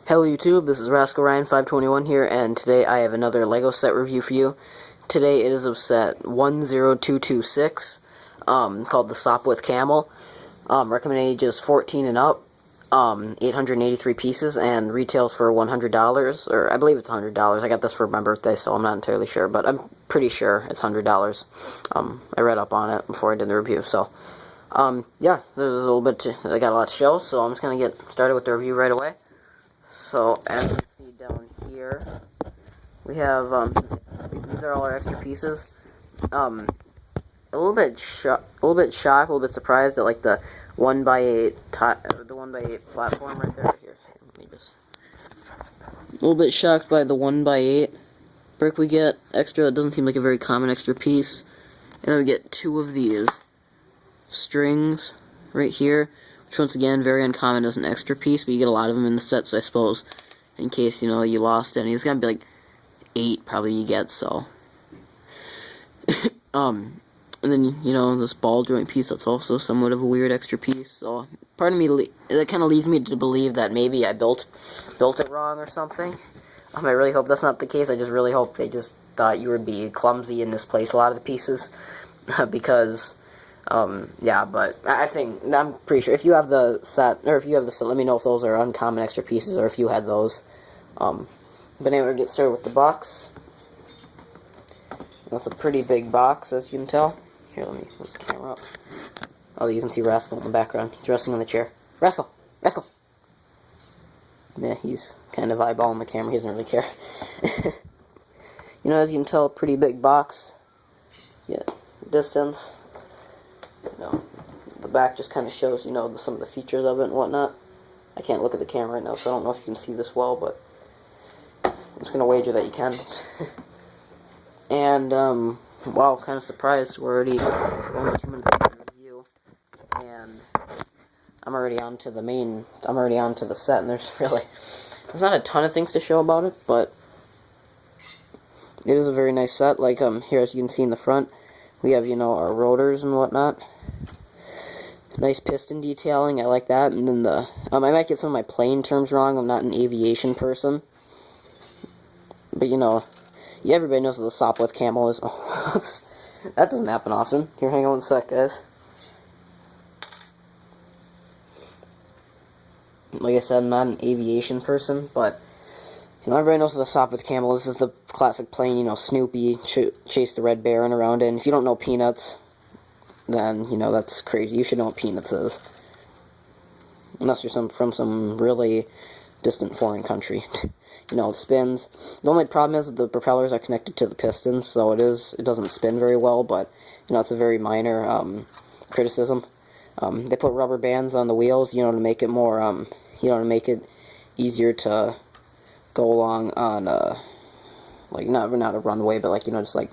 Hello YouTube, this is Rascal Ryan 521 here, and today I have another LEGO set review for you. Today it is of set 10226, called the Sopwith Camel. Recommended ages 14 and up, 883 pieces, and retails for $100, or I believe it's $100. I got this for my birthday, so I'm not entirely sure, but I'm pretty sure it's $100. I read up on it before I did the review, so, yeah, there's a little bit I got a lot to show, so I'm just going to get started with the review right away. So, as you see down here, we have, these are all our extra pieces. A little bit shocked, a little bit surprised at, like, the 1x8, the 1x8 platform right there. Here, let me just... A little bit shocked by the 1x8 brick we get extra. It doesn't seem like a very common extra piece. And then we get two of these strings right here, which once again, very uncommon as an extra piece, but you get a lot of them in the set, so I suppose, in case, you know, you lost any. It's gotta be like 8 probably you get, so. And then, you know, this ball joint piece, that's also somewhat of a weird extra piece, so part of me, that kind of leads me to believe that maybe I built it wrong or something. I really hope that's not the case. I just really hope they just thought you would be clumsy and misplace a lot of the pieces, because... yeah, but I'm pretty sure, if you have the set, let me know if those are uncommon extra pieces, or if you had those. But anyway, we'll get started with the box. That's a pretty big box, as you can tell. Here, let me put the camera up. Oh, you can see Rascal in the background. He's resting on the chair. Rascal! Rascal! Yeah, he's kind of eyeballing the camera. He doesn't really care. You know, as you can tell, pretty big box. Yeah, distance. You know, the back just kind of shows, you know, some of the features of it and whatnot. I can't look at the camera right now, so I don't know if you can see this well, but I'm just going to wager that you can. And, wow, kind of surprised. We're already only 2 minutes into the review, and I'm already on to the set, and there's not a ton of things to show about it, but it is a very nice set. Like, here, as you can see in the front, we have, you know, our rotors and whatnot. Nice piston detailing, I like that. And then I might get some of my plane terms wrong. I'm not an aviation person. But, you know, everybody knows what the Sopwith Camel is. Oh, that doesn't happen often. Here, hang on one sec, guys. Like I said, I'm not an aviation person, but... You know, everybody knows what the Sopwith Camel is. This is the classic plane, you know, Snoopy chased the Red Baron around it. And if you don't know Peanuts, then, you know, that's crazy. You should know what Peanuts is. Unless you're from some really distant foreign country. You know, it spins. The only problem is that the propellers are connected to the pistons, so it doesn't spin very well, but, you know, it's a very minor criticism. They put rubber bands on the wheels, you know, to make it more, you know, to make it easier to go along on, like, not a runway, but, like, you know, just, like,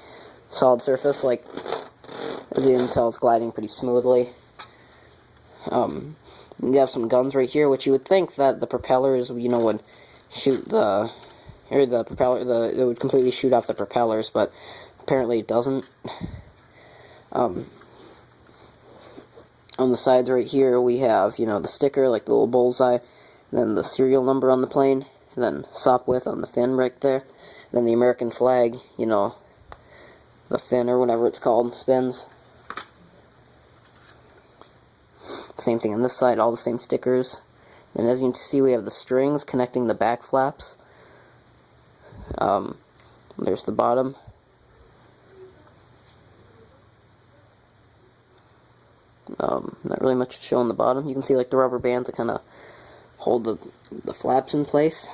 solid surface, like, as you can tell, it's gliding pretty smoothly. You have some guns right here, which you would think that the propellers, you know, would shoot it would completely shoot off the propellers, but apparently it doesn't. On the sides right here, we have, you know, the sticker, like the little bullseye, then the serial number on the plane, and then Sopwith on the fin right there. Then the American flag, you know, the fin or whatever it's called, spins. Same thing on this side, all the same stickers. And as you can see, we have the strings connecting the back flaps. There's the bottom. Not really much to show on the bottom. You can see, like, the rubber bands that kind of hold the flaps in place.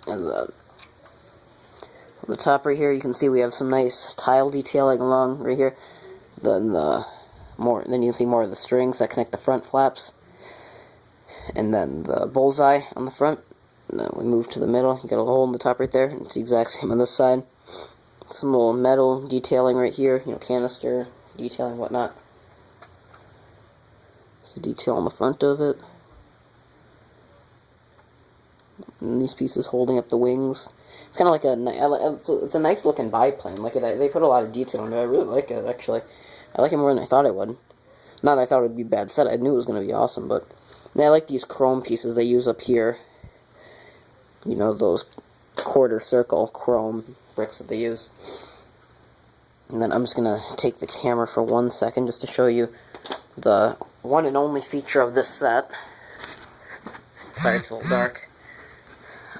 And on the top right here, you can see we have some nice tile detailing along right here. Then you can see more of the strings that connect the front flaps. And then the bullseye on the front. And then we move to the middle. You got a hole in the top right there. And it's the exact same on this side. Some little metal detailing right here. You know, canister detailing, whatnot. There's a detail on the front of it. And these pieces holding up the wings. It's kind of like it's a nice looking biplane. Like they put a lot of detail in it. I really like it, actually. I like it more than I thought I would. Not that I thought it would be a bad set. I knew it was going to be awesome, but And I like these chrome pieces they use up here. You know, those quarter circle chrome bricks that they use. And then I'm just going to take the camera for 1 second just to show you the one and only feature of this set. Sorry, it's a little dark.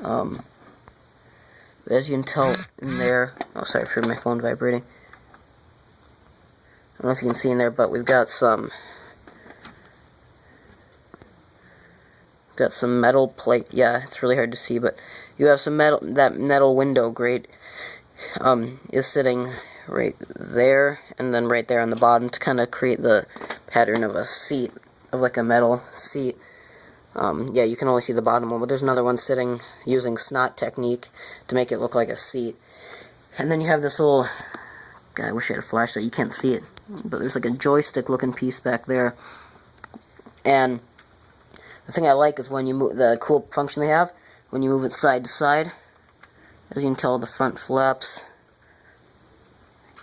But as you can tell in there, oh sorry for my phone vibrating. I don't know if you can see in there, but we've got some metal plate. Yeah, it's really hard to see, but you have some metal. That metal window grate is sitting right there, and then right there on the bottom to kind of create the pattern of a seat, of like a metal seat. Yeah, you can only see the bottom one, but there's another one sitting using snot technique to make it look like a seat. And then you have this little, God, I wish I had a flashlight, you can't see it, but there's like a joystick looking piece back there. And the thing I like is when you move, the cool function they have, when you move it side to side, as you can tell, the front flaps,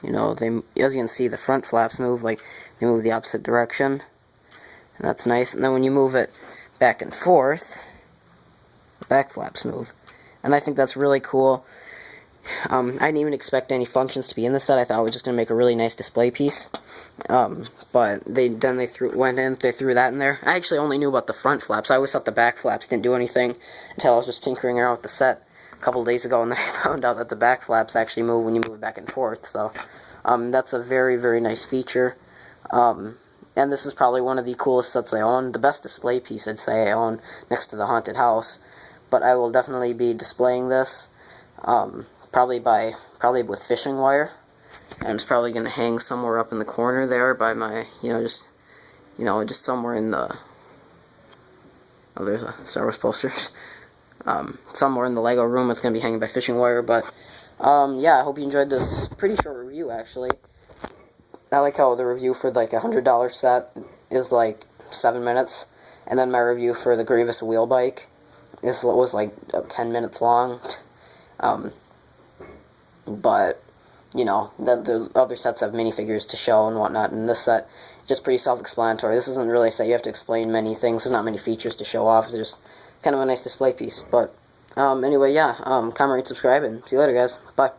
you know, as you can see, the front flaps move, like, they move the opposite direction, and that's nice. And then when you move it back and forth, the back flaps move, and I think that's really cool. I didn't even expect any functions to be in this set. I thought it was just going to make a really nice display piece, but they threw that in there. I actually only knew about the front flaps. I always thought the back flaps didn't do anything until I was just tinkering around with the set a couple of days ago, and then I found out that the back flaps actually move when you move it back and forth. So that's a very, very nice feature. And this is probably one of the coolest sets I own. The best display piece, I'd say, I own next to the haunted house. But I will definitely be displaying this, probably with fishing wire. And it's probably going to hang somewhere up in the corner there by my, just somewhere in the, oh, there's a Star Wars posters. Somewhere in the Lego room it's going to be hanging by fishing wire. But, yeah, I hope you enjoyed this pretty short review, actually. I like how the review for like a $100 set is like 7 minutes, and then my review for the Grievous wheel bike was like 10 minutes long. But you know, the other sets have minifigures to show and whatnot, and this set is just pretty self-explanatory. This isn't really a set you have to explain many things. There's not many features to show off. It's just kind of a nice display piece. But anyway, yeah, comment, rate, subscribe, and see you later, guys. Bye.